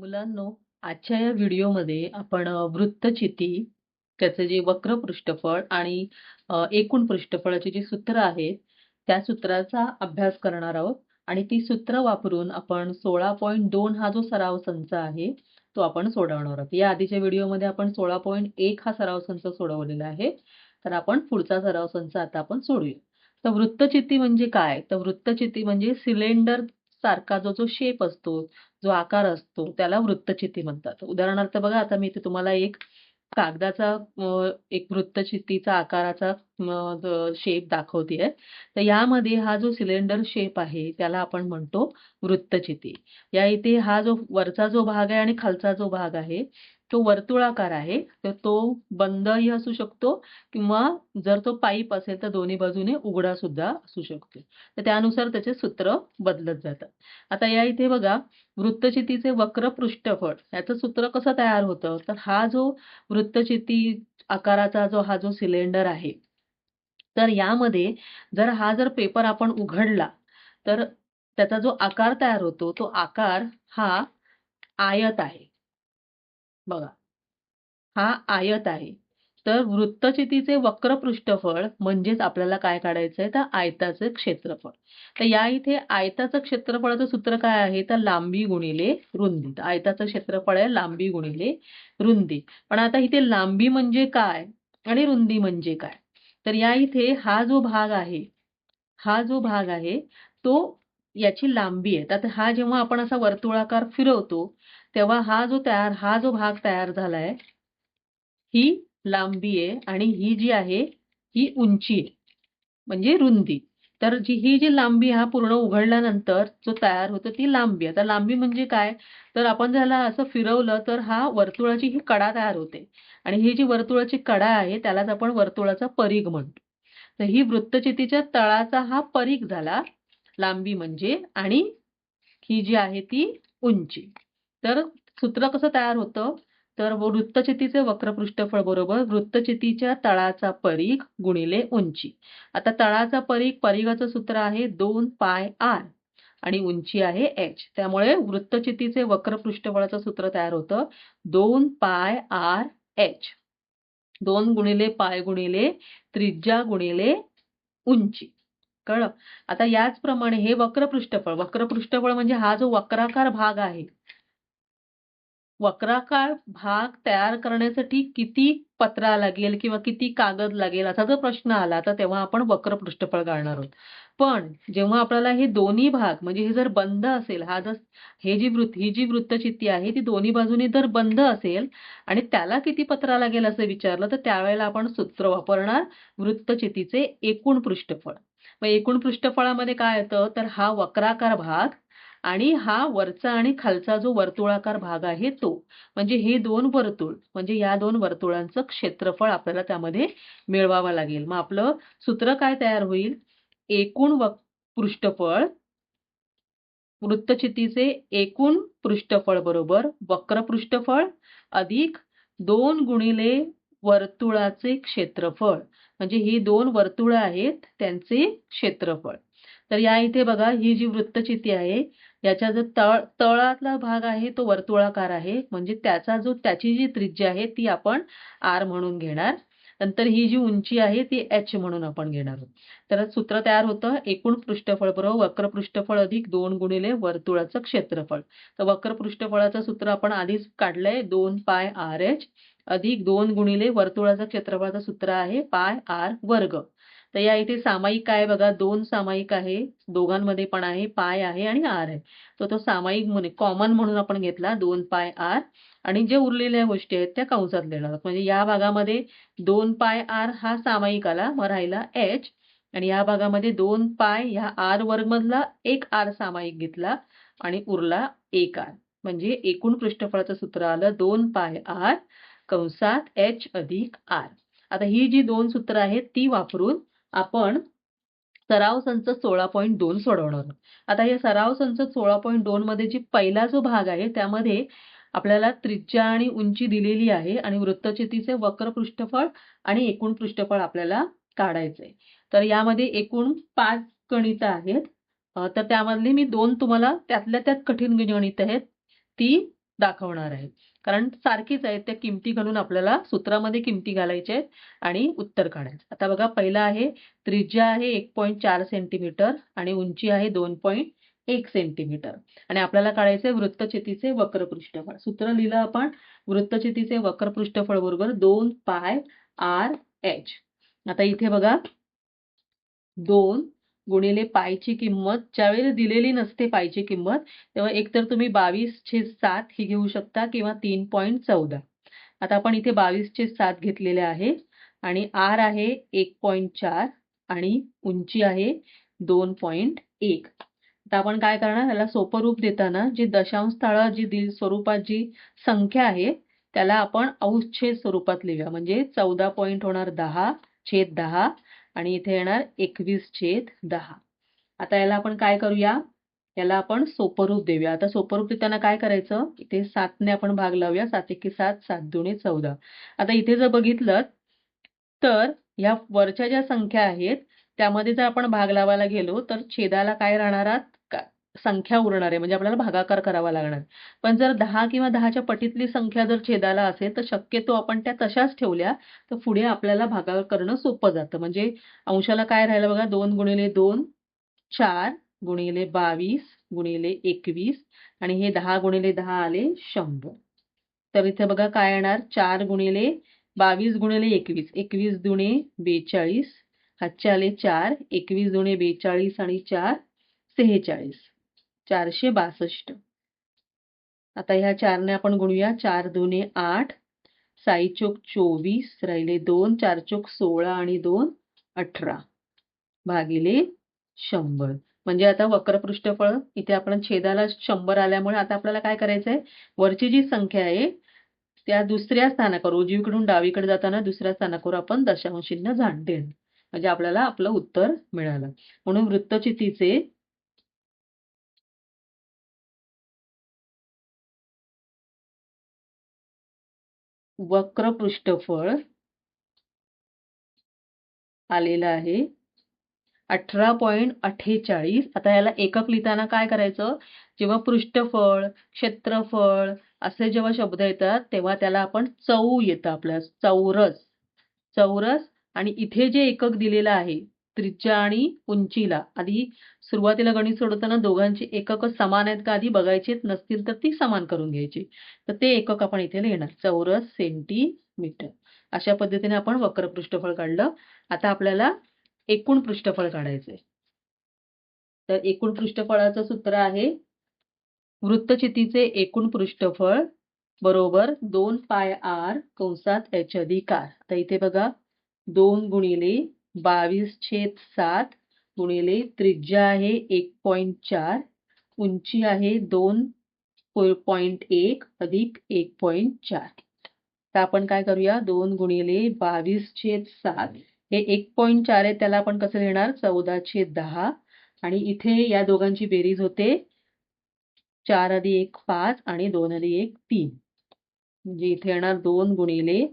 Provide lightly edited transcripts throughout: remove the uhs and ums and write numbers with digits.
मुलांनो, आजच्या या व्हिडिओमध्ये आपण वृत्तचिती, त्याचं जे वक्र पृष्ठफळ आणि एकूण पृष्ठफळाची जी सूत्र आहेत, त्या सूत्राचा अभ्यास करणार आहोत आणि ती सूत्र वापरून आपण 16.2 हा जो सराव संच आहे, तो आपण सोडवणार आहोत. या आधीच्या व्हिडिओमध्ये आपण 16.1 हा सराव संच सोडवलेला आहे. तर आपण पुढचा सराव संच आता आपण सोडूया. तर वृत्तचिती म्हणजे काय? तर वृत्तचिती म्हणजे सिलेंडर सारखा जो शेप असतो, जो आकार असतो त्याला वृत्तचिती म्हणतात. उदाहरणार्थ बघा, आता मी इथे तुम्हाला एक कागदाचा एक वृत्तचित्तीचा आकाराचा शेप दाखवतेय. तर यामध्ये हा जो सिलेंडर शेप आहे त्याला आपण म्हणतो वृत्तचिती. या इथे हा जो वरचा जो भाग आहे आणि खालचा जो भाग आहे तो वर्तुळाकार आहे. तर तो बंदही असू शकतो किंवा जर तो पाईप असेल तर दोन्ही बाजूने उघडा सुद्धा असू शकतो. तर त्यानुसार त्याचे सूत्र बदलत जातात. आता या इथे बघा, वृत्तचितीचे वक्र पृष्ठफळ याचं सूत्र कसं तयार होतं, तर हा जो वृत्तचिती आकाराचा हा जो सिलेंडर आहे, तर यामध्ये जर पेपर आपण उघडला तर त्याचा जो आकार तयार होतो तो आकार हा आयत आहे. बघा, हा आयत आहे. तर वृत्तचितीचे वक्र पृष्ठफळ म्हणजेच आपल्याला काय काढायचंय, तर आयताचे क्षेत्रफळ. तर या इथे आयताचं क्षेत्रफळाचं सूत्र काय आहे, तर लांबी गुणिले रुंदी. तर आयताचं क्षेत्रफळ आहे लांबी गुणिले रुंदी. पण आता इथे लांबी म्हणजे काय आणि रुंदी म्हणजे काय? तर या इथे हा जो भाग आहे तो याची लांबी आहे. तर हा जेव्हा आपण असा वर्तुळाकार फिरवतो, तेव्हा हा जो भाग तयार झालाय, ही लांबी आहे आणि ही जी आहे ही उंची आहे, म्हणजे रुंदी. तर ही जी लांबी हा पूर्ण उघडल्यानंतर जो तयार होतो ती लांबी. आता लांबी म्हणजे काय? तर आपण ज्याला असं फिरवलं तर हा वर्तुळाची ही कडा तयार होते आणि ही जी वर्तुळाची कडा आहे त्यालाच आपण वर्तुळाचा परिघ म्हणतो. तर ही वृत्तचितीच्या तळाचा हा परिघ झाला लांबी म्हणजे, आणि ही जी आहे ती उंची. तर सूत्र कसं तयार होतं, तर वृत्तचितीचे वक्रपृष्ठफळ बरोबर वृत्तचितीच्या तळाचा परिघ गुणिले उंची. आता तळाचा परिघाचं सूत्र आहे 2 पाय r आणि उंची आहे h. त्यामुळे वृत्तचितीचे वक्रपृष्ठफळाचं सूत्र तयार होतं 2 पाय r h. 2 गुणिले पाय गुणिले त्रिज्या गुणिले उंची. कळलं? आता याचप्रमाणे हे वक्रपृष्ठफळ म्हणजे हा जो वक्राकार भाग आहे, वक्राकार भाग तयार करण्यासाठी किती पत्रा लागेल किंवा किती कागद लागेल असा जर प्रश्न आला तर तेव्हा आपण वक्र पृष्ठफळ काढणार आहोत. पण जेव्हा आपल्याला हे दोन्ही भाग म्हणजे हे जर बंद असेल, ही जी वृत्तचित्ती आहे ती दोन्ही बाजूने जर बंद असेल आणि त्याला किती पत्रा लागेल असं विचारलं तर त्यावेळेला आपण सूत्र वापरणार वृत्तचितीचे एकूण पृष्ठफळ. मग एकूण पृष्ठफळामध्ये काय येतं, तर हा वक्राकार भाग आणि हा वरचा आणि खालचा जो वर्तुळाकार भाग आहे तो, म्हणजे हे दोन वर्तुळ म्हणजे या दोन वर्तुळांचं क्षेत्रफळ आपल्याला त्यामध्ये मिळवावं लागेल. मग आपलं सूत्र काय तयार होईल, एकूण पृष्ठफळ, वृत्तचितीचे एकूण पृष्ठफळ बरोबर वक्र पृष्ठफळ अधिक 2 गुणिले वर्तुळाचे क्षेत्रफळ, म्हणजे ही दोन वर्तुळ आहेत त्यांचे क्षेत्रफळ. तर या इथे बघा, ही जी वृत्तचिती आहे याचा जो तळातला भाग आहे तो वर्तुळाकार आहे, म्हणजे त्याची जी त्रिज्या आहे ती आपण r म्हणून घेणार. नंतर ही जी उंची आहे ती h म्हणून आपण घेणार आहोत. तर सूत्र तयार होतं एकूण पृष्ठफळ बरोबर वक्र पृष्ठफळ अधिक 2 गुणिले वर्तुळाचं क्षेत्रफळ. तर वक्र पृष्ठफळाचं सूत्र आपण आधीच काढलंय 2 पाय RH अधिक 2 गुणिले वर्तुळाचं क्षेत्रफळाचं सूत्र आहे पाय r वर्ग. तर या इथे सामायिक काय बघा, 2 सामायिक आहे, दोघांमध्ये पण आहे, पाय आहे आणि r आहे. तर तो सामायिक म्हणून कॉमन म्हणून आपण घेतला 2 पाय r आणि जे उरलेल्या गोष्टी आहेत त्या कंसात लिहिणार आहोत. म्हणजे या भागामध्ये 2 पाय r हा सामायिक आला, मग राहिला h, आणि या भागामध्ये 2 पाय ह्या r वर्ग मधला एक r सामायिक घेतला आणि उरला 1 r. म्हणजे एकूण पृष्ठफळाचं सूत्र आलं 2 पाय r कंसात h अधिक r. आता ही जी दोन सूत्र आहेत ती वापरून आपण सराव संच 16.2 सोडवणार आहोत. आता या सराव संच 16.2 मध्ये पहिला जो भाग आहे त्यामध्ये आपल्याला त्रिज्या आणि उंची दिलेली आहे आणि वृत्तचितीचे वक्र पृष्ठफळ आणि एकूण पृष्ठफळ आपल्याला काढायचंय. तर यामध्ये एकूण 5 गणितं आहेत. तर त्यामधली मी 2 तुम्हाला त्यातल्या त्यात कठीण गणितं आहेत ती दाखवणार आहे. कारण सारखीच आहेत, त्या किमती घालून आपल्याला सूत्रामध्ये किमती घालायच्या आहेत आणि उत्तर काढायचं. आता बघा पहिला आहे, त्रिज्या आहे 1.4 सेंटीमीटर आणि उंची आहे 2.1 सेंटीमीटर आणि आपल्याला काढायचे वृत्तचितीचे वक्र पृष्ठफळ. सूत्र लिहिलं आपण, वृत्तचितीचे वक्र पृष्ठफळ बरोबर 2 पाय आर एच. आता इथे बघा 2 गुणिले पायची किंमत ज्यावेळेला दिलेली नसते पायची किंमत, तेव्हा एकतर तुम्ही 22/7 ही घेऊ शकता किंवा 3.14. आता आपण इथे 22/7 घेतलेले आहे आणि आर आहे 1.4 आणि उंची आहे 2.1. आता आपण काय करणार, याला सोपं रूप देताना जी दशांश स्थळं जी स्वरूपात जी संख्या आहे त्याला आपण अंशछेद स्वरूपात लिहूया. म्हणजे 14 पॉइंट होणार 10/10 आणि इथे येणार 21/10. आता याला आपण काय करूया, याला आपण सोपं रूप देऊया. आता सोपं रूप देताना काय करायचं, इथे 7 ने आपण भाग लावूया. 7 एके 7, 7 दुणे 14. आता इथे जर बघितलं तर ह्या वरच्या ज्या संख्या आहेत त्यामध्ये जर आपण भाग लावायला गेलो तर छेदाला काय राहणार, संख्या उरणार आहे, म्हणजे आपल्याला भागाकार करावा लागणार. पण जर 10 किंवा 10च्या पटीतली संख्या जर छेदाला असेल तर शक्यतो आपण त्या तशाच ठेवल्या तर पुढे आपल्याला भागाकार करणं सोपं जातं. म्हणजे अंशाला काय राहिलं बघा, 2 गुणिले 2 4 गुणिले 22 गुणिले 21 आणि हे 10 गुणिले 10 आले 100. तर इथे बघा काय येणार, 4 गुणिले 22 गुणिले 21, 21 दुणे 42, हातचे आले 4, 21 दुणे 42 आणि 4 46, 462. आता ह्या 4 ने आपण गुणूया. 4 दुणे 8, 6 चोक 24, राहिले 2, 4 चोक 16 आणि 2 18 भागिले 100. म्हणजे आता वक्र पृष्ठफळ इथे आपण छेदाला 100 आल्यामुळे आता आपल्याला काय करायचंय, वरची जी संख्या आहे त्या दुसऱ्या स्थानावर उजवीकडून डावीकडे जाताना दुसऱ्या स्थानावर आपण दशांश चिन्ह देणं, म्हणजे आपल्याला आपलं उत्तर मिळालं. म्हणून वृत्तचितीचे वक्र पृष्ठफळ आलेलं आहे 18.48. आता याला एकक लिहिताना काय करायचं, जेव्हा पृष्ठफळ, क्षेत्रफळ असे जेव्हा शब्द येतात तेव्हा त्याला आपण चौ येतं आपल्या, चौरस. चौरस आणि इथे जे एकक दिलेलं आहे त्रिज्या आणि उंचीला, आधी सुरुवातीला गणित सोडवताना दोघांची एकक समान आहेत का आधी बघायचे, नसतील तर ती समान करून घ्यायची. तर ते एकक आपण इथे लिहिणार, चौरस सेंटीमीटर. अशा पद्धतीने आपण वक्र पृष्ठफळ काढलं. आता आपल्याला एकूण पृष्ठफळ काढायचंय. तर एकूण पृष्ठफळाचं सूत्र आहे, वृत्तचितीचे एकूण पृष्ठफळ बरोबर 2 पाय आर कंसात एच अधिक आर. आता इथे बघा 2 गुणिले 22/7 गुणिले त्रिज्या आहे 1.4, उंची आहे 2.1 अधिक 1.4. तर आपण काय करूया, 2 गुणिले 22/7 हे 1.4 आहे त्याला आपण कसं लिहिणार, 14/10 आणि इथे या दोघांची बेरीज होते 4 अधिक 1 5 आणि 2 अधिक 1 3. म्हणजे इथे येणार 2 गुणिले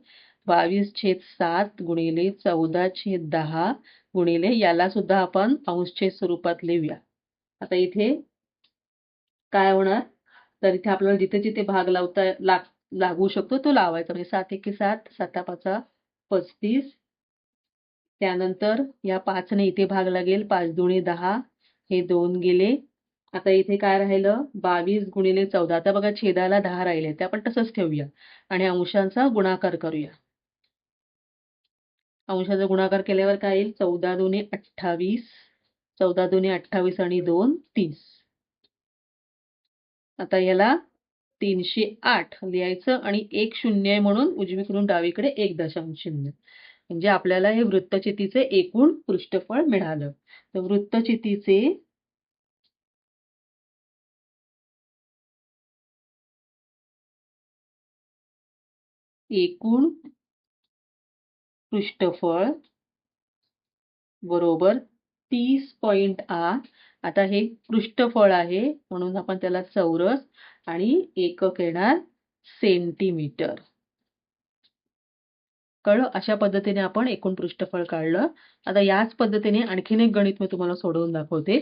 22/7 गुणिले 14/10 गुणिले याला सुद्धा आपण अंशछेद स्वरूपात लिहूया. आता इथे काय होणार, तर इथे आपल्याला जिथे जिथे भाग लागू शकतो तो लावायचा. म्हणजे 7 एके 7, 7 5 35. त्यानंतर या 5 ने इथे भाग लागेल, 5 दुणे 10, हे 2 गेले. आता इथे काय राहिलं, 22 गुणिले 14. आता बघा छेदाला 10 राहिले, ते आपण तसंच ठेवूया आणि अंशांचा गुणाकार करूया. अंशाचा गुणाकार केल्यावर काय येईल, 14 दुणे 28, 14 दुणे 28 आणि 2 30. आता याला 308 लिहायचं आणि 1 शून्य आहे म्हणून उजवीकडून डावीकडे 1 दशांश चिन्ह. म्हणजे आपल्याला हे वृत्तचितीचे एकूण पृष्ठफळ मिळालं. तर वृत्तचितीचे एकूण पृष्ठफळ बरोबर 30.8. आता हे पृष्ठफळ आहे म्हणून आपण त्याला चौरस आणि एकक येणार सेंटीमीटर. कळलं, अशा पद्धतीने आपण एकूण पृष्ठफळ काढलं. आता याच पद्धतीने आणखीन एक गणित मी तुम्हाला सोडवून दाखवते.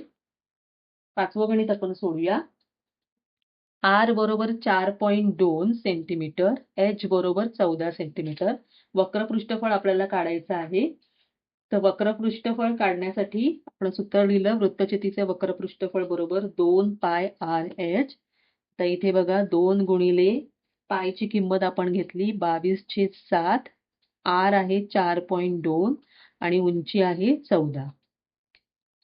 5वं गणित आपण सोडूया. R बरोबर 4.2 सेंटीमीटर, H बरोबर 14 सेंटीमीटर. वक्र पृष्ठफळ आपल्याला काढायचं आहे. तर वक्र पृष्ठफळ काढण्यासाठी आपण सूत्र लिहिलं वृत्तचितीचे वक्र पृष्ठफळ बरोबर 2 पाय R H. तर इथे बघा 2 गुणिले पायची किंमत आपण घेतली 22/7. R आहे 4.2 आणि उंची आहे 14.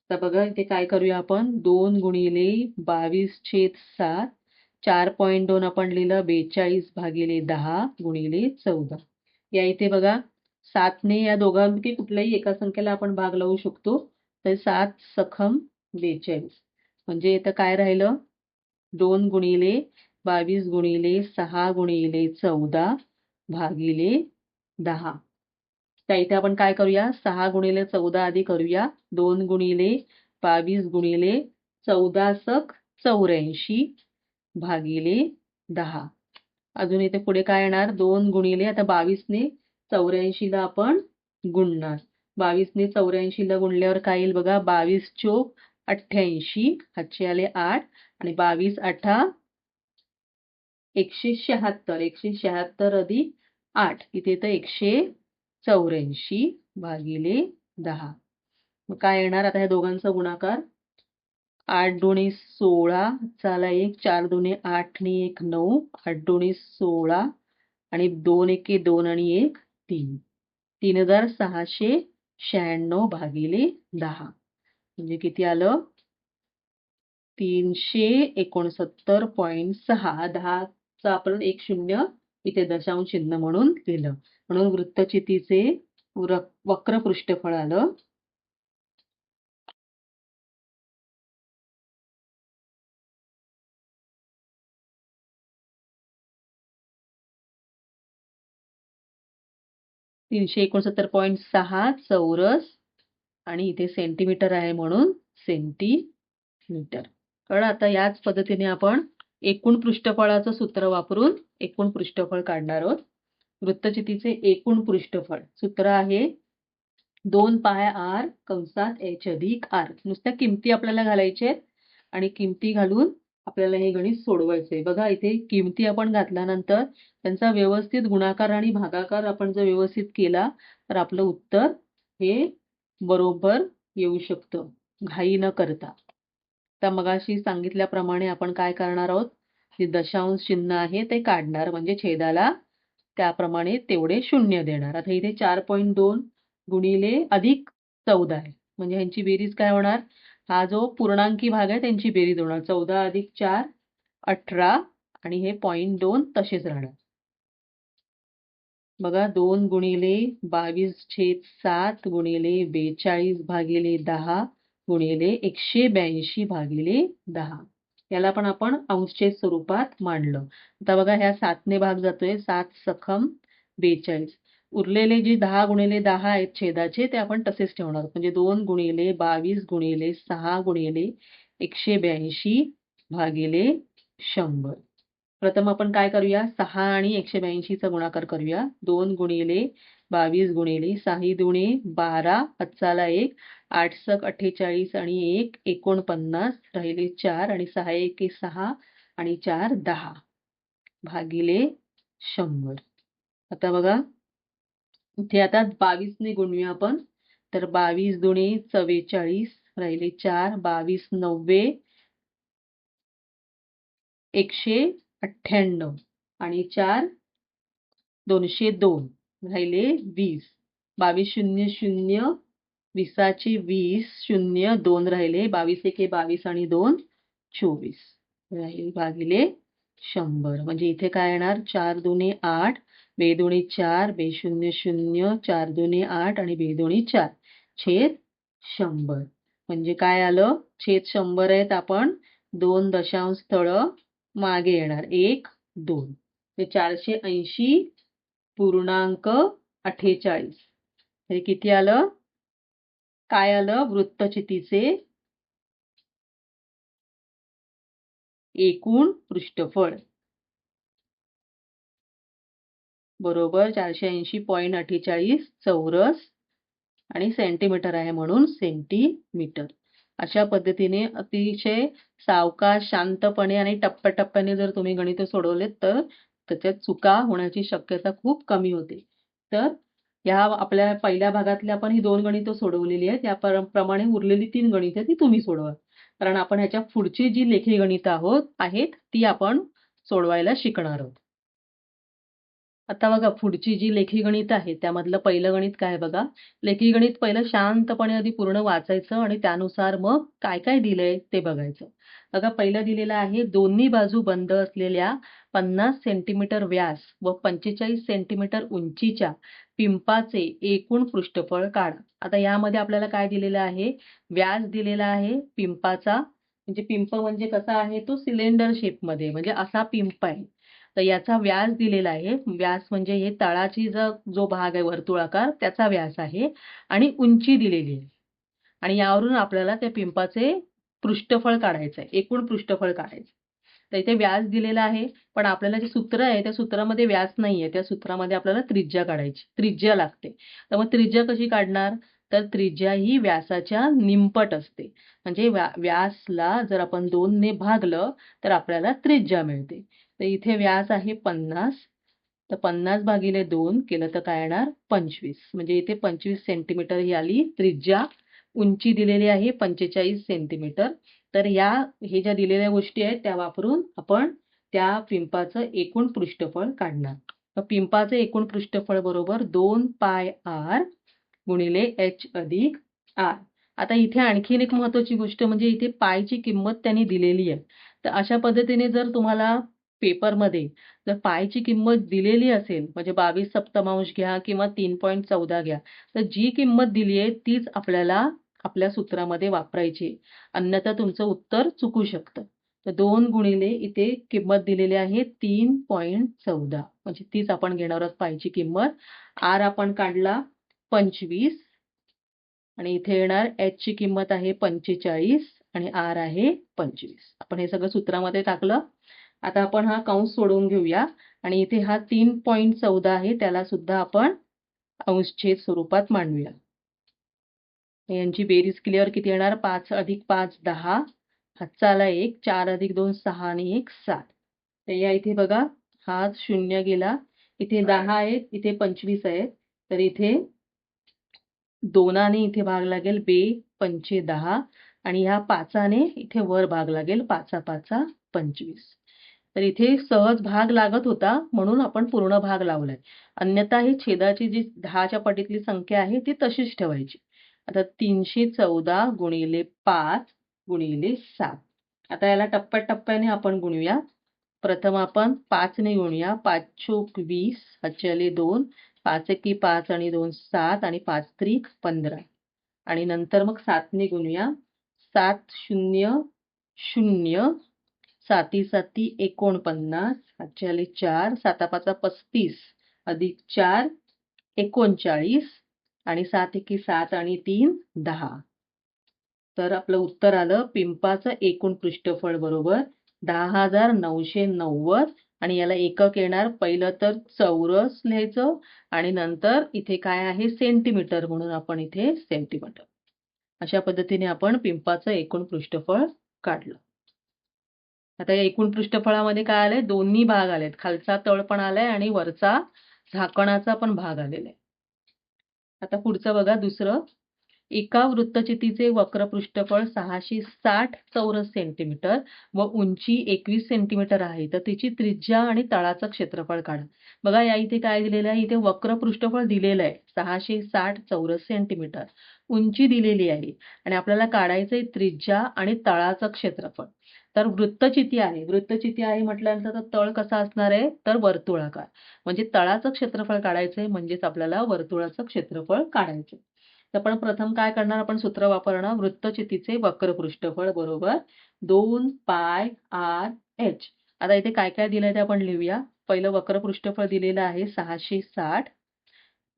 तर बघा इथे काय करूया आपण 2 गुणिले 22/7. 4.2 आपण लिहिलं 42/10 गुणिले 14. या इथे बघा 7ने या दोघांपैकी कुठल्याही एका संख्येला आपण भाग लावू शकतो. तर 7 सखम 42. म्हणजे इथं काय राहिलं 2 गुणिले 22 गुणिले 6 गुणिले 14 भागिले 10. त्या इथे आपण काय करूया 6 गुणिले 14 आधी करूया 2 गुणिले 22 गुणिले 14 सक 84 भागिले 10. अजून इथे पुढे काय येणार 2 गुणिले आता 22ने 84ला आपण गुणणार 22ने 84ला गुणल्यावर काय येईल बघा 22 चोक 88 हातचे आले 8 आणि 22 8 176 176 अधिक 8 इथे तर 184 भागिले 10. मग काय येणार आता ह्या दोघांचा गुणाकार 8 दुणे 16 चाला 1 4 दुणे 8 आणि 1 9 8 दुणे 16 आणि 2 एके 2 आणि 1 3 3696 भागिले 10 म्हणजे किती आलं 369.6. 10चा आपण एक शून्य इथे दशांश चिन्ह म्हणून लिहिलं म्हणून वृत्तचितीचे वक्र पृष्ठफळ आलं 369.6 चौरस आणि इथे सेंटीमीटर आहे म्हणून सेंटीमीटर. कळलं आता याच पद्धतीने आपण एकूण पृष्ठफळाचं सूत्र वापरून एकूण पृष्ठफळ काढणार आहोत. वृत्तचितीचे एकूण पृष्ठफळ सूत्र आहे 2 पाय R कंसात H अधिक R. नुसत्या किमती आपल्याला घालायच्या आहेत आणि किमती घालून आपल्याला हे गणित सोडवायचंय. बघा इथे किमती आपण घातल्यानंतर त्यांचा व्यवस्थित गुणाकार आणि भागाकार आपण जर व्यवस्थित केला तर आपलं उत्तर हे बरोबर येऊ शकतं घाई न करता. तर मगाशी सांगितल्याप्रमाणे आपण काय करणार आहोत जे दशांश चिन्ह आहे ते काढणार म्हणजे छेदाला त्याप्रमाणे तेवढे शून्य देणार. आता इथे 4.2 गुणिले अधिक 14 आहे म्हणजे ह्यांची बेरीज काय होणार हा जो पूर्णांकी भाग आहे त्यांची बेरीज होणार 14 अधिक 4 18 आणि हे 0.2 तसेच राहणार. बघा 2 गुणिले 22/7 गुणिले 42 भागिले 10 गुणिले 182 भागिले 10. याला पण आपण अंशछेद स्वरूपात मांडलं. आता बघा ह्या 7ने भाग जातोय 7 सखम 42. उरलेले जे 10 गुणिले 10 आहेत छेदाचे ते आपण तसेच ठेवणार म्हणजे 2 गुणिले 22 गुणिले 6 गुणिले 182 भागिले 100. प्रथम आपण काय करूया 6 आणि 182 चा गुणाकार करूया 2 गुणिले 22 गुणिले 6 दुणे 12 5ला 1 8 सक 48 आणि 1 49 राहिले 4 आणि 6 एके 6 आणि 4 10 भागिले 100. आता बघा इथे आता 22ने गुणूया आपण तर 22 दुणे 44 राहिले 4 22 9 198 आणि 4 202 राहिले 20 22 0 0 20चे 20 0 2 राहिले 22 एके 22 आणि 2 24 राहिले भागिले 100 म्हणजे इथे काय येणार 4 दुणे 8 बे दुणे 4 बे 0 0 4 दुणे 8 आणि बे दुणे 4 छेद 100 म्हणजे काय आलं छेद 100 आहेत आपण 2 दशांश स्थळ मागे येणार 1 2 ते 480.48 हे किती आलं काय आलं वृत्तचितीचे एकूण पृष्ठफळ बरोबर 480.48 चौरस आणि सेंटीमीटर आहे म्हणून सेंटीमीटर. अशा पद्धतीने अतिशय सावकाश, शांतपणे आणि टप्प्याटप्प्याने जर तुम्ही गणित सोडवलेत तर त्याच्यात चुका होण्याची शक्यता खूप कमी होते. तर ह्या आपल्या पहिल्या भागातल्या आपण ही 2 गणितं सोडवलेली आहेत. प्रमाणे उरलेली 3 गणितं ती तुम्ही सोडवा. कारण आपण ह्याच्या पुढची जी लेखी गणितं आहेत ती आपण सोडवायला शिकणार आहोत. आता बघा पुढची जी लेखी गणित आहे त्यामधलं पहिलं गणित काय आहे बघा. लेखी गणित पहिलं शांतपणे आधी पूर्ण वाचायचं आणि त्यानुसार मग काय काय दिलंय ते बघायचं. बघा पहिलं दिलेलं आहे दोन्ही बाजू बंद असलेल्या 50 सेंटीमीटर व्यास व 45 सेंटीमीटर उंचीच्या पिंपाचे एकूण पृष्ठफळ काढा. आता यामध्ये आपल्याला काय दिलेलं आहे, व्यास दिलेला आहे पिंपाचा, म्हणजे पिंप म्हणजे कसा आहे तो सिलेंडर शेपमध्ये म्हणजे असा पिंप आहे. तर याचा व्यास दिलेला आहे. व्यास म्हणजे हे तळाची जो भाग आहे वर्तुळाकार त्याचा व्यास आहे आणि उंची दिलेली आहे. आणि यावरून आपल्याला त्या पिंपाचे पृष्ठफळ काढायचं आहे, एकूण पृष्ठफळ काढायचं. तर इथे व्यास दिलेला आहे, पण आपल्याला जे सूत्र आहे त्या सूत्रामध्ये व्यास नाहीये. त्या सूत्रामध्ये आपल्याला त्रिज्या काढायची. त्रिज्या लागते. तर मग त्रिज्या कशी काढणार? तर त्रिज्या ही व्यासाच्या निमपट असते. म्हणजे व्यासला जर आपण 2 ने भागलं तर आपल्याला त्रिज्या मिळते. तर इथे व्यास आहे 50. तर 50 भागिले 2 केलं तर काय येणार? 25. म्हणजे इथे 25 सेंटीमीटर ही आली त्रिज्या. उंची दिलेली आहे 45 सेंटीमीटर. तर हे ज्या दिलेल्या गोष्टी आहेत त्या वापरून आपण त्या पिंपाचं एकूण पृष्ठफळ काढणार. तर पिंपाचं एकूण पृष्ठफळ बरोबर 2 पाय आर गुणिले h अधिक आर. आता इथे आणखीन एक महत्त्वाची गोष्ट म्हणजे इथे पायची किंमत त्यांनी दिलेली आहे. तर अशा पद्धतीने जर तुम्हाला पेपरमध्ये जर पायची किंमत दिलेली असेल म्हणजे 22 सप्तमांश घ्या किंवा 3.14 घ्या. तर जी किंमत दिली आहे तीच आपल्याला आपल्या सूत्रामध्ये वापरायची. अन्यथा तुमचं उत्तर चुकू शकतं. तर 2 गुणिले इथे किंमत दिलेली आहे 3.14 म्हणजे तीच आपण घेणार आहोत पायची किंमत. आर आपण काढला 25 आणि इथे येणार h ची किंमत आहे 45 आणि r आहे 25. आपण हे सगळं सूत्रामध्ये टाकलं. आता आपण हा कंस सोडवून घेऊया आणि इथे हा 3.14 आहे त्याला सुद्धा आपण अंशछेद स्वरूपात मांडूया. यांची बेरीज केल्यावर किती येणार? 5 अधिक 5 10. हातचा आला 1, 4 अधिक 2 6 आणि 1 7. तर या इथे बघा हा 0 गेला. इथे 10 आहेत, इथे 25 आहेत. तर इथे 2 ने इथे भाग लागेल 5 10 आणि ह्या 5 ने इथे वर भाग लागेल 5 5 25. तर इथे सहज भाग लागत होता म्हणून आपण पूर्ण भाग लावलाय. अन्यथा ही छेदाची जी 10च्या पटीतली संख्या आहे ती तशीच ठेवायची. आता 314 गुणिले 5 गुणिले 7. आता याला टप्प्याटप्प्याने आपण गुणूया. प्रथम आपण 5 ने गुणूया. 5 चोक 20, हातचे 2, 5 एकी 5 आणि 2 7 आणि 5 त्रिक 15 आणि नंतर मग 7 ने गुणूया. 7 0 0 साती साती 49 हातचे 4 7 5 35 अधिक 4 39 आणि 7 एकी 7 आणि 3 10. तर आपलं उत्तर आलं पिंपाचं एकूण पृष्ठफळ बरोबर 10,990 आणि याला एकक येणार पहिलं तर चौरस लिहायचं आणि नंतर इथे काय आहे सेंटीमीटर म्हणून आपण इथे सेंटीमीटर. अशा पद्धतीने आपण पिंपाचं एकूण पृष्ठफळ काढलं. आता या एकूण पृष्ठफळामध्ये काय आलंय? दोन्ही भाग आलेत. खालचा तळ पण आलाय आणि वरचा झाकणाचा पण भाग आलेला आहे. आता पुढचं बघा दुसरं. एका वृत्तचितीचे वक्र पृष्ठफळ 660 चौरस सेंटीमीटर व उंची 21 सेंटीमीटर आहे. तर तिची त्रिज्या आणि तळाचं क्षेत्रफळ काढा. बघा या इथे काय दिलेलं आहे? इथे वक्र पृष्ठफळ दिलेलं आहे 660 चौरस सेंटीमीटर. उंची दिलेली आहे आणि आपल्याला काढायचंय त्रिज्या आणि तळाचं क्षेत्रफळ. तर वृत्तचिती आहे. वृत्तचिती आहे म्हटल्यानंतर तळ कसा असणार आहे? तर वर्तुळाकार. म्हणजे तळाचं क्षेत्रफळ काढायचंय म्हणजेच आपल्याला वर्तुळाचं क्षेत्रफळ काढायचंय. तर आपण प्रथम काय करणार? आपण सूत्र वापरणार वृत्तचितीचे वक्र पृष्ठफळ बरोबर 2 पाय आर एच. आता इथे काय काय दिलंय ते आपण लिहूया. पहिलं वक्र पृष्ठफळ दिलेलं आहे 660.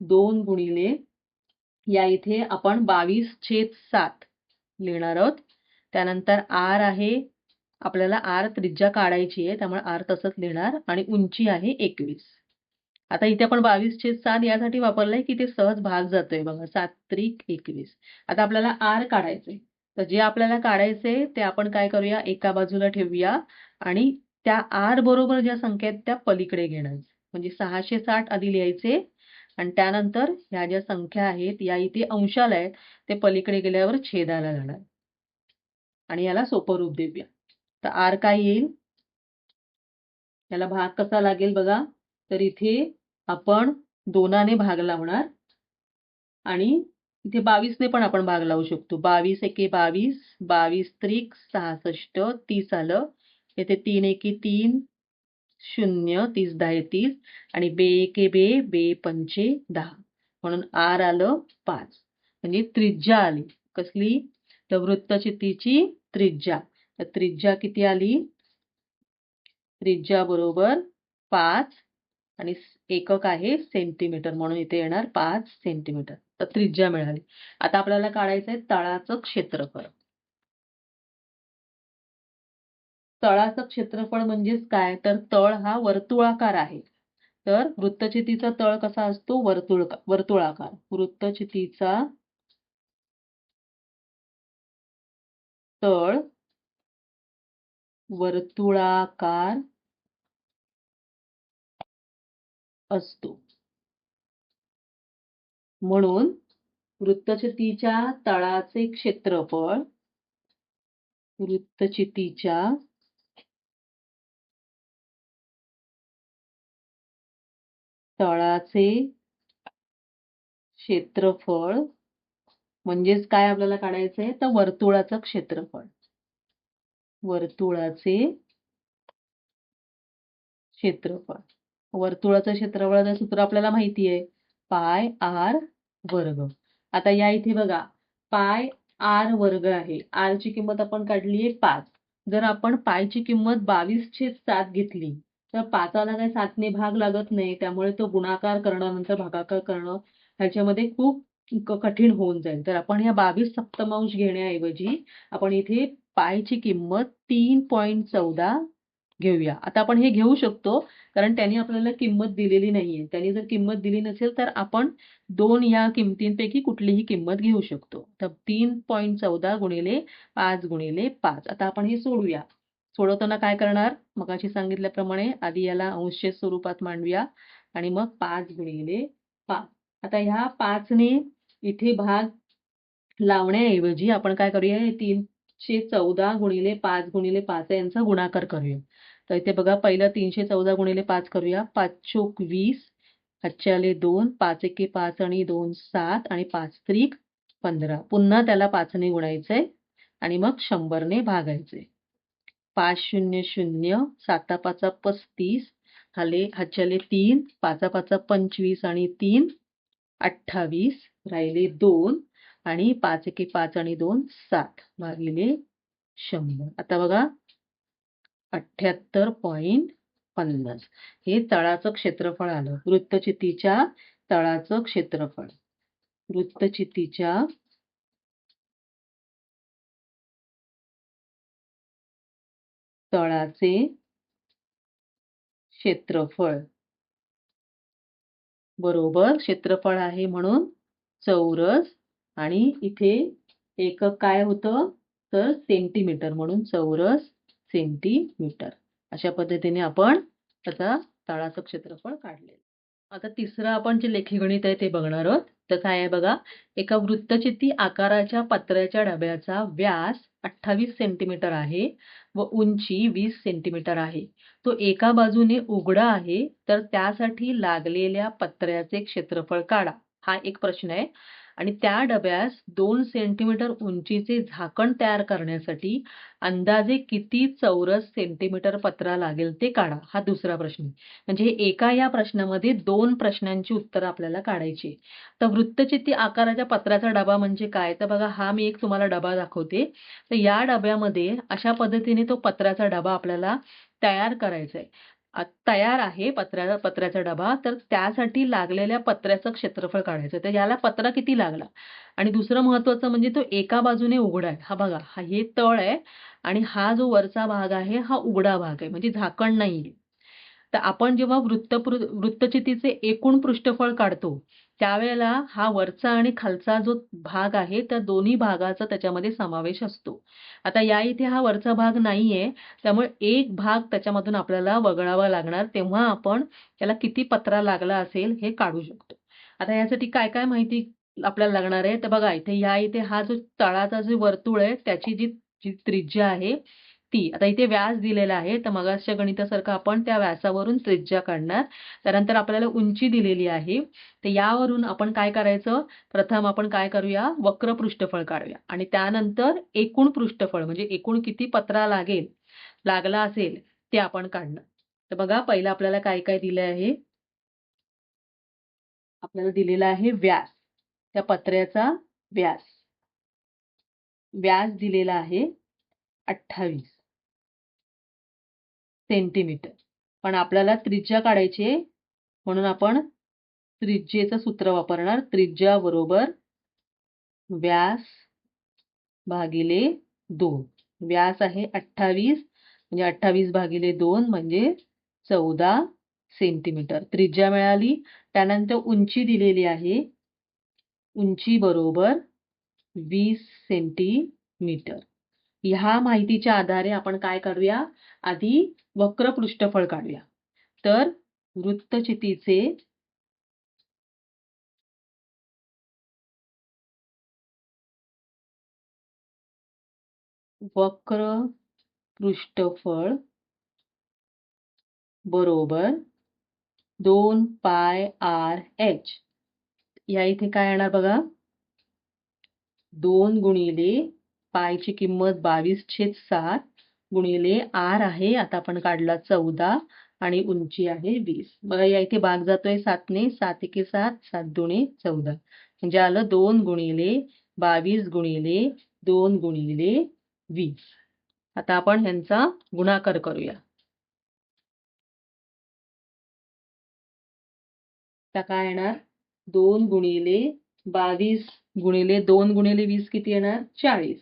2 गुणिले या इथे आपण 22/7 लिहिणार आहोत. त्यानंतर आर आहे. आपल्याला आर त्रिज्या काढायची आहे त्यामुळे आर तसंच लिहिणार आणि उंची आहे 21. आता इथे आपण 22/7 यासाठी वापरलंय की ते सहज भाग जातोय बघा 7 त्रिक 21. आता आपल्याला आर काढायचंय. तर जे आपल्याला काढायचंय ते आपण काय करूया, एका बाजूला ठेवूया आणि त्या R बरोबर ज्या संख्या आहेत त्या पलीकडे घेणार. म्हणजे 660 आधी लिहायचे आणि त्यानंतर ह्या ज्या संख्या आहेत या इथे अंशाला आहेत ते पलीकडे गेल्यावर छेदाला जाणार आणि याला सोपं रूप देऊया. तर R काय येईल, याला भाग कसा लागेल बघा. तर इथे आपण 2ने भाग लावणार आणि इथे 22 ने पण आपण भाग लावू शकतो. 22 एके 22, 22 त्रिक 66, 30 आलं. येथे 3 एके 3, 0, 30 10 30 आणि बे एके बे, बे पंचे 10. म्हणून R आलं 5. म्हणजे त्रिज्या आली. कसली? तर वृत्तचितीची त्रिज्या. तर त्रिज्या किती आली? त्रिज्या बरोबर 5 आणि एकक आहे सेंटीमीटर म्हणून इथे येणार 5 सेंटीमीटर. तर त्रिज्या मिळाली. आता आपल्याला काढायचं आहे तळाचं क्षेत्रफळ. तळाचं क्षेत्रफळ म्हणजेच काय, तर तळ हा वर्तुळाकार आहे. तर वृत्तचितीचा तळ कसा असतो, वर्तुळाकार. वृत्तचितीचा तळ वर्तुळाकार असतो. म्हणून वृत्तचितीच्या तळाचे क्षेत्रफळ वृत्तचितीच्या तळाचे क्षेत्रफळ म्हणजेच काय आपल्याला काढायचंय, तर वर्तुळाचं क्षेत्रफळ. वर्तुळाचे क्षेत्रफळ. वर्तुळाचं क्षेत्रफळाचं सूत्र आपल्याला माहिती आहे, पाय आर वर्ग. आता या इथे बघा, पाय आर वर्ग आहे. आर ची किंमत आपण काढली आहे 5. जर आपण पायची किंमत 22/7 घेतली तर 5ला काही 7ने भाग लागत नाही, त्यामुळे तो गुणाकार करणं नंतर भागाकार करणं ह्याच्यामध्ये खूप कठीण होऊन जाईल. तर आपण या 22 सप्तमांश घेण्याऐवजी आपण इथे पायची किंमत 3.14 घेऊया. आता आपण हे घेऊ शकतो कारण त्यांनी आपल्याला किंमत दिलेली नाहीये. त्यांनी जर किंमत दिली नसेल तर आपण 2 या किमतींपैकी कुठलीही किंमत घेऊ शकतो. तर 3.14 गुणिले 5 गुणिले 5. आता आपण हे सोडूया. सोडवताना काय करणार, मगाशी सांगितल्याप्रमाणे आधी याला अंश स्वरूपात मांडूया आणि मग 5 गुणिले 5. आता ह्या 5ने इथे भाग लावण्याऐवजी आपण काय करूया, 314 गुणिले 5 गुणिले 5 यांचा गुणाकार करूया. तर इथे बघा, पहिलं 314 गुणिले 5 करूया. 5 चोक 20, हातच्याले 2, 5 एके 5 आणि 2 7 आणि 5 त्रिक 15. पुन्हा त्याला 5ने गुणायचंय आणि मग 100ने भागायचंय. 5 0 0, 7 5 35, हातच्याले 3, 5 5 25 आणि 3 28, राहिले 2 आणि 5 एके 5 आणि 2 7 भागिले 100. आता बघा 78.50 हे तळाचं क्षेत्रफळ आलं. वृत्तचितीच्या तळाचं क्षेत्रफळ. वृत्तचितीच्या तळाचे क्षेत्रफळ बरोबर क्षेत्रफळ आहे म्हणून चौरस आणि इथे एकक काय होतं, तर सेंटीमीटर म्हणून चौरस सेंटीमीटर. अशा पद्धतीने आपण त्याचा तळाचं क्षेत्रफळ काढले. आता तिसरं आपण जे लेखीगणित आहे ते बघणार आहोत. तर काय आहे बघा, एका वृत्तचिती आकाराच्या पत्र्याच्या डब्याचा व्यास 28 सेंटीमीटर आहे व उंची 20 सेंटीमीटर आहे. तो एका बाजूने उघडा आहे, तर त्यासाठी लागलेल्या पत्र्याचे क्षेत्रफळ काढा. हा एक प्रश्न आहे. आणि त्या डब्यास 2 सेंटीमीटर उंचीचे झाकण तयार करण्यासाठी अंदाजे किती चौरस सेंटीमीटर पत्रा लागेल ते काढा. हा दुसरा प्रश्न आहे. म्हणजे एका या प्रश्नामध्ये 2 प्रश्नांची उत्तरं आपल्याला काढायची. तर वृत्तचिती आकाराच्या पत्राचा डबा म्हणजे काय, तर बघा हा मी एक तुम्हाला डबा दाखवते. तर या डब्यामध्ये अशा पद्धतीने तो पत्राचा डबा आपल्याला तयार करायचा आहे. तयार आहे पत्र्याचा डबा, तर त्यासाठी लागलेल्या पत्र्याचं क्षेत्रफळ काढायचं. तर याला पत्रा किती लागला आणि दुसरं महत्त्वाचं म्हणजे तो एका बाजूने उघडा आहे. हा बघा, हे तळ आहे आणि हा जो वरचा भाग आहे हा उघडा भाग आहे, म्हणजे झाकण नाहीये. तर आपण जेव्हा वृत्तचितीचे एकूण पृष्ठफळ काढतो त्यावेळेला हा वरचा आणि खालचा जो भाग आहे त्या दोन्ही भागाचा त्याच्यामध्ये समावेश असतो. आता या इथे हा वरचा भाग नाहीये, त्यामुळे एक भाग त्याच्यामधून आपल्याला वगळावा लागणार. तेव्हा आपण त्याला किती पत्रा लागला असेल हे काढू शकतो. आता यासाठी काय काय माहिती आपल्याला लागणार आहे? तर बघा इथे हा जो तळाचा जे वर्तुळ आहे त्याची जी जी त्रिज्या आहे ती. आता इथे व्यास दिलेला आहे, तर मगाचच्या गणितासारखं आपण त्या व्यासावरून त्रिज्या काढणार. त्यानंतर आपल्याला उंची दिलेली आहे. तर यावरून आपण काय करायचं? प्रथम आपण काय करूया? वक्र पृष्ठफळ काढूया आणि त्यानंतर एकूण पृष्ठफळ म्हणजे एकूण किती पत्रा लागला असेल ते आपण काढणं. तर बघा पहिलं आपल्याला काय काय दिलं आहे? आपल्याला दिलेला आहे व्यास. त्या पत्र्याचा व्यास. व्यास दिलेला आहे 28 सेंटीमीटर. पण आपल्याला त्रिज्या काढायची आहे, म्हणून आपण त्रिज्येचं सूत्र वापरणार. त्रिज्या बरोबर व्यास भागिले 2. व्यास आहे 28 म्हणजे 28 भागिले 2 म्हणजे 14 सेंटीमीटर त्रिज्या मिळाली. त्यानंतर उंची दिलेली आहे. उंची बरोबर 20 सेंटीमीटर. ह्या माहितीच्या आधारे आपण काय करूया? आधी वक्र पृष्ठफळ काढूया. तर वृत्तचितीचे वक्र पृष्ठफळ बरोबर 2 पाय आर एच. या इथे काय येणार बघा? 2 गुणिले पायची किंमत 22/7 गुणिले आर आहे आता आपण काढला 14 आणि उंची आहे 20. बघा या इथे भाग जातोय 7 ने. 7 एके 7, 7 दुणे 14. म्हणजे आलं 2 गुणिले 22 गुणिले 2 गुणिले 20. आता आपण ह्यांचा गुणाकार करूया. आता काय येणार? 2 गुणिले 22 गुणिले 2 गुणिले 20 किती येणार? 40.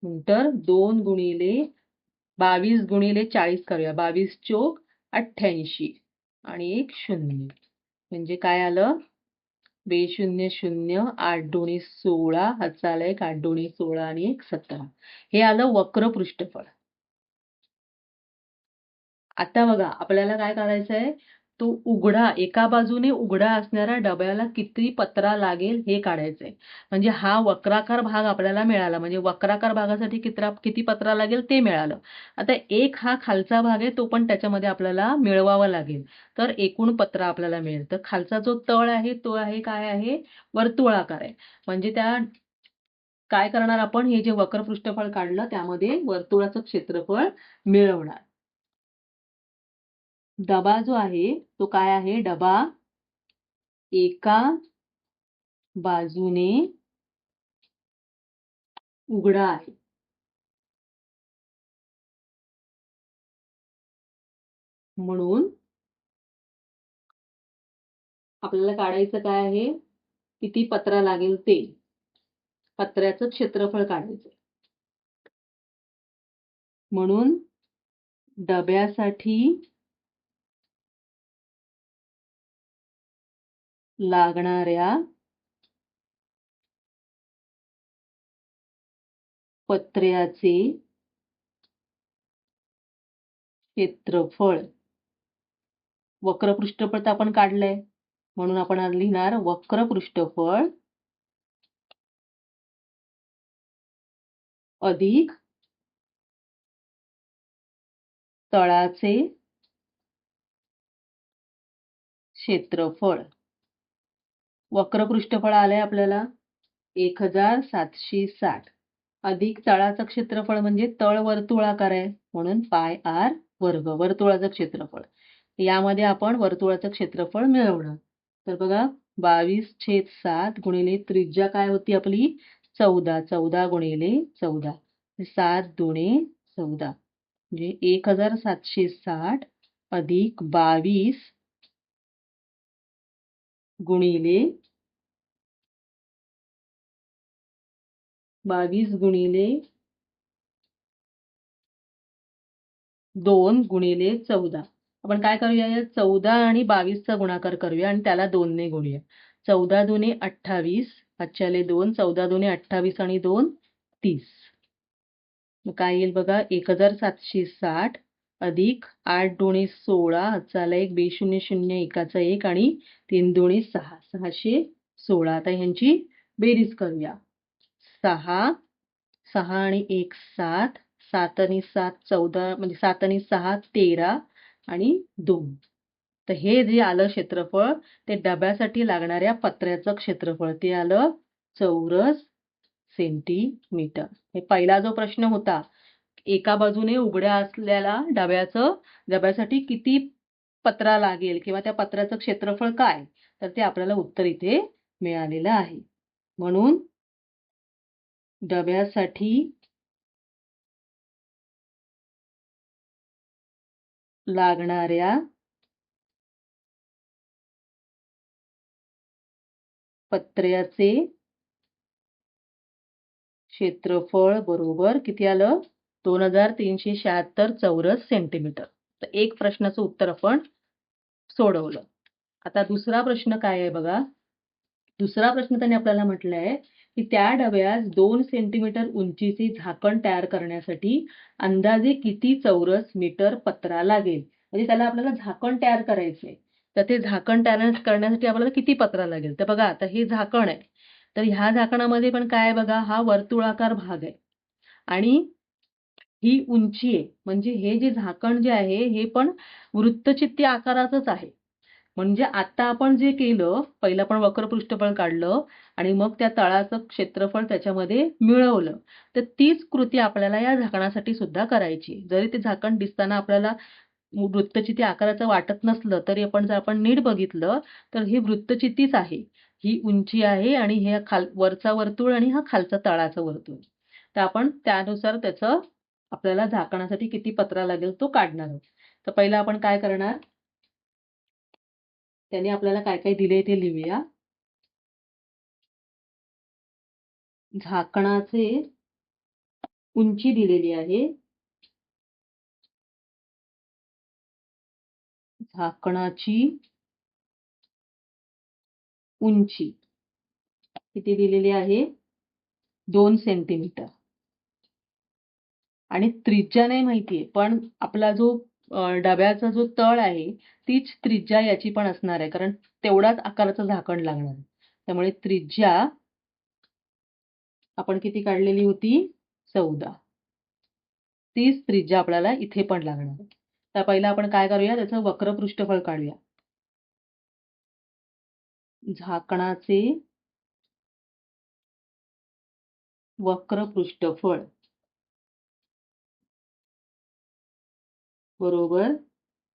नंतर 2 गुणिले 22 गुणिले 40 करूया. 22 चोक 88 आणि एक 0. म्हणजे काय आलं? 2 0 0 8 2 16 हातचा आला एक 8 2 16 आणि एक 17. हे आलं वक्र पृष्ठफळ. आता बघा आपल्याला काय करायचंय? तो उघडा एका बाजूने उघडा असणाऱ्या डब्याला किती पत्रा लागेल हे काढायचंय. म्हणजे हा वक्राकार भाग आपल्याला मिळाला. म्हणजे वक्राकार भागासाठी किती पत्रा लागेल ते मिळालं. आता एक हा खालचा भाग आहे तो पण त्याच्यामध्ये आपल्याला मिळवावा लागेल. तर एकूण पत्रा आपल्याला मिळेल. तर खालचा जो तळ आहे तो आहे काय आहे? वर्तुळाकार आहे. म्हणजे त्या काय करणार आपण? हे जे वक्र पृष्ठफळ काढलं त्यामध्ये वर्तुळाचं क्षेत्रफळ मिळवणार. डबा जो आहे तो काय आहे? डबा एका बाजूने उघडा आहे. म्हणून आपल्याला काढायचं काय आहे? किती पत्रा लागेल ते. पत्र्याचं क्षेत्रफळ काढायचं. म्हणून डब्यासाठी लागणाऱ्या पत्र्याचे क्षेत्रफळ वक्र पृष्ठफळ तर आपण काढलंय. म्हणून आपण आज लिहिणार वक्र पृष्ठफळ अधिक तळाचे क्षेत्रफळ. वक्र पृष्ठफळ आलंय आपल्याला 1760 अधिक तळाचं क्षेत्रफळ म्हणजे तळ वर्तुळाकार आहे म्हणून पाय आर वर्ग वर्तुळाचं क्षेत्रफळ. यामध्ये आपण वर्तुळाचं क्षेत्रफळ मिळवणार. तर बघा 22/7 गुणिले त्रिज्या काय होती आपली? 14. 14 गुणिले 14 7 दुणे 14 म्हणजे 1760 अधिक 22 गुणिले 2 गुणिले 14. आपण काय करूया? या 14 आणि 22 चा गुणाकार करूया आणि त्याला 2 ने गुणूया. 14 दुने 28, 5 2, 14 दुने 28 आणि 2 30. मग काय येईल बघा, 1760 अधिक 8 दुणे 16, 1 B00 1 1 आणि 3 दुणे 6, 616. आता ह्यांची बेरीज करूया. 6, 6 आणि 1 7, 7 आणि 7 14, म्हणजे 7 आणि 6 13 आणि 2. तर हे जे आलं क्षेत्रफळ, ते डब्यासाठी लागणाऱ्या पत्र्याचं क्षेत्रफळ ते आलं चौरस सेंटीमीटर. हे पहिला जो प्रश्न होता, एका बाजूने उघड्या असलेल्या डब्यासाठी किती पत्रा लागेल किंवा त्या पत्र्याचं क्षेत्रफळ काय, तर ते आपल्याला उत्तर इथे मिळालेलं आहे. म्हणून डब्यासाठी लागणाऱ्या पत्र्याचे क्षेत्रफळ बरोबर किती आलं, 2376 चौरस सेंटीमीटर. तर एक प्रश्नाचं उत्तर आपण सोडवलं. आता दुसरा प्रश्न काय आहे बघा. दुसरा प्रश्न त्यांनी आपल्याला म्हटलंय की त्या डब्यास 2 सेंटीमीटर उंचीचे झाकण तयार करण्यासाठी अंदाजे किती चौरस मीटर पत्रा लागेल. म्हणजे त्याला आपल्याला झाकण तयार करायचंय. तर ते झाकण तयार करण्यासाठी आपल्याला किती पत्रा लागेल. तर बघा, आता हे झाकण आहे. तर ह्या झाकणामध्ये पण काय आहे बघा, हा वर्तुळाकार भाग आहे आणि ही उंची आहे. म्हणजे हे जे झाकण जे आहे हे पण वृत्तचित्ती आकाराचंच आहे. म्हणजे आता आपण जे केलं, पहिलं आपण वक्र पृष्ठफळ काढलं आणि मग त्या तळाचं क्षेत्रफळ त्याच्यामध्ये मिळवलं. तर तीच कृती आपल्याला या झाकणासाठी सुद्धा करायची. जरी ते झाकण दिसताना आपल्याला वृत्तचित्ती आकाराचं वाटत नसलं, तरी जर आपण नीट बघितलं तर हे वृत्तचित्तीच आहे. ही उंची आहे आणि हे वरचा वर्तुळ आणि हा खालचा तळाचा वर्तुळ. तर आपण त्यानुसार त्याचं आपल्याला झाकणासाठी किती पत्रा लागेल तो काढणार आहोत. तर पहिलं आपण काय करणार, त्याने आपल्याला काय काय दिले ते लिहूया. झाकणाचे उंची दिलेली आहे. झाकणाची उंची किती दिलेली आहे, 2 सेंटीमीटर. आणि त्रिज्या नाही माहितीये, पण आपला जो डब्याचा जो तळ आहे तीच त्रिज्या याची पण असणार आहे, कारण तेवढाच आकाराचं झाकण लागणार आहे. त्यामुळे त्रिज्या आपण किती काढलेली होती, 14. तीच त्रिज्या आपल्याला इथे पण लागणार आहे. तर पहिलं आपण काय करूया, त्याचं वक्र पृष्ठफळ काढूया. झाकणाचे वक्र पृष्ठफळ बरोबर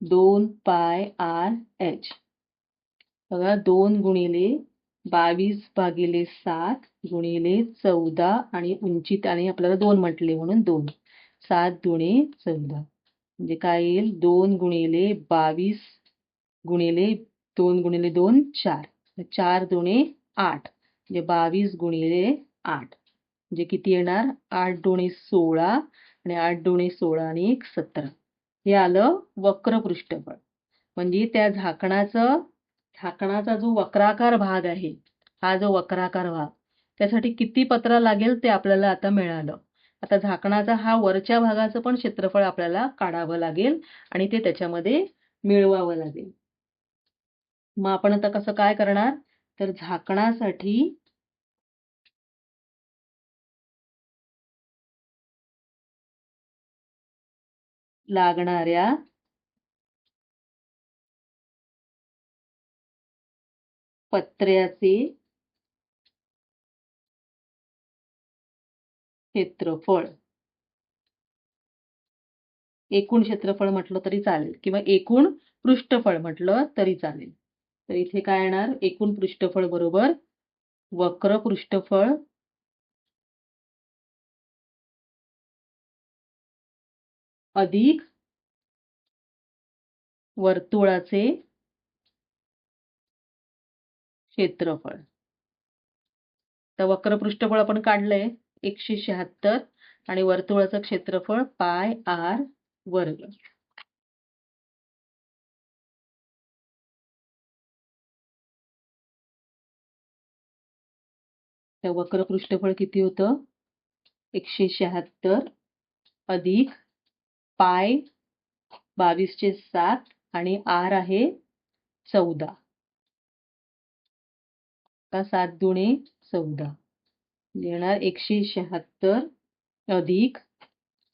2 पाय आर एच. बघा, 2 गुणिले 22/7 गुणिले 14 आणि उंची त्याने आपल्याला 2 म्हटले म्हणून 2. 7 दुणे 14. म्हणजे काय येईल, 2 गुणिले 22 गुणिले 2 गुणिले 2 4. 4 दुणे 8. म्हणजे 22 गुणिले 8. म्हणजे किती येणार, 8 दुणे 16 आणि 8 दुणे 16 आणि 1 17. हे आलं वक्र पृष्ठफळ. म्हणजे त्या झाकणाचा जो वक्राकार भाग आहे, हा जो वक्राकार भाग, त्यासाठी किती पत्रा लागेल ते आपल्याला आता मिळालं. आता झाकणाचा हा वरच्या भागाचं पण क्षेत्रफळ आपल्याला काढावं लागेल आणि ते त्याच्यामध्ये मिळवावं लागेल. मग आपण आता कसं काय करणार, तर झाकणासाठी लागणाऱ्या पत्र्याचे क्षेत्रफळ, एकूण क्षेत्रफळ म्हटलं तरी चालेल किंवा एकूण पृष्ठफळ म्हटलं तरी चालेल. तर इथे काय येणार, एकूण पृष्ठफळ बरोबर वक्र पृष्ठफळ अधिक वर्तुळाचे क्षेत्रफळ. तर वक्र पृष्ठफळ आपण काढलंय 176 आणि वर्तुळाचं क्षेत्रफळ पाय आर वर्ग. तर वक्र पृष्ठफळ किती होतं? 176 अधिक पाय 22/7 आणि r आहे 14. का 7 दुणे 14 येणार 176 अधिक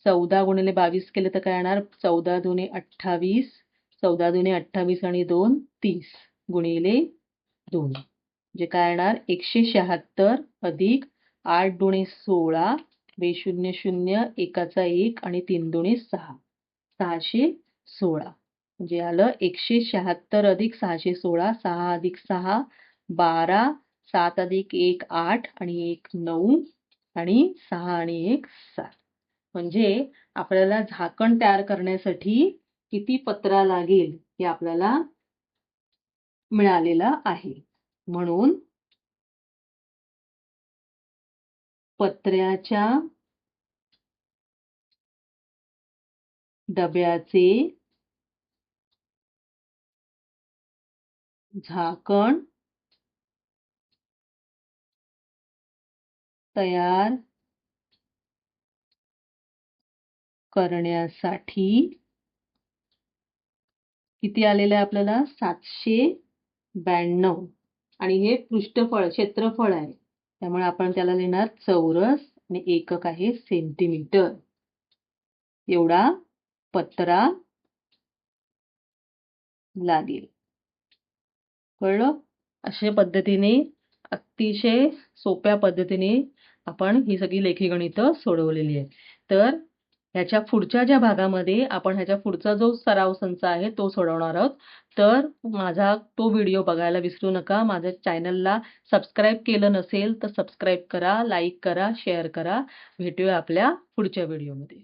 14 गुणिले 22 केलं तर काय येणार? 14 दुणे 28, 14 दुणे 28 आणि 2 30 गुणिले 2 जे काय येणार 176 अधिक 8 दुणे 16 बेशून्य शून्य एकाचा 1 आणि 3 दुणे 6 616 म्हणजे आलं 176 अधिक 616 6 अधिक 6 12 7 अधिक 1 8 आणि 1 9 आणि 6 आणि 1 7 म्हणजे आपल्याला झाकण तयार करण्यासाठी किती पत्रा लागेल हे आपल्याला मिळालेलं आहे. म्हणून पत्र्याच्या डब्याचे झाकण तयार करण्यासाठी किती आलेलं आहे आपल्याला? 792 आणि हे पृष्ठफळ क्षेत्रफळ आहे. त्यामुळे आपण त्याला लिहिणार चौरस आणि एकक आहे सेंटीमीटर. एवढा पत्रा लागेल. कळलं? अशा पद्धतीने अतिशय सोप्या पद्धतीने आपण ही सगळी लेखी गणितं सोडवलेली आहेत. तर ह्याच्या पुढच्या ज्या भागामध्ये आपण ह्याच्या पुढचा जो सराव संच आहे तो सोडवणार आहोत. तर माझा तो व्हिडिओ बघायला विसरू नका. माझ्या चॅनलला सबस्क्राईब केलं नसेल तर सबस्क्राईब करा, लाईक करा, शेअर करा. भेटूया आपल्या पुढच्या व्हिडिओमध्ये.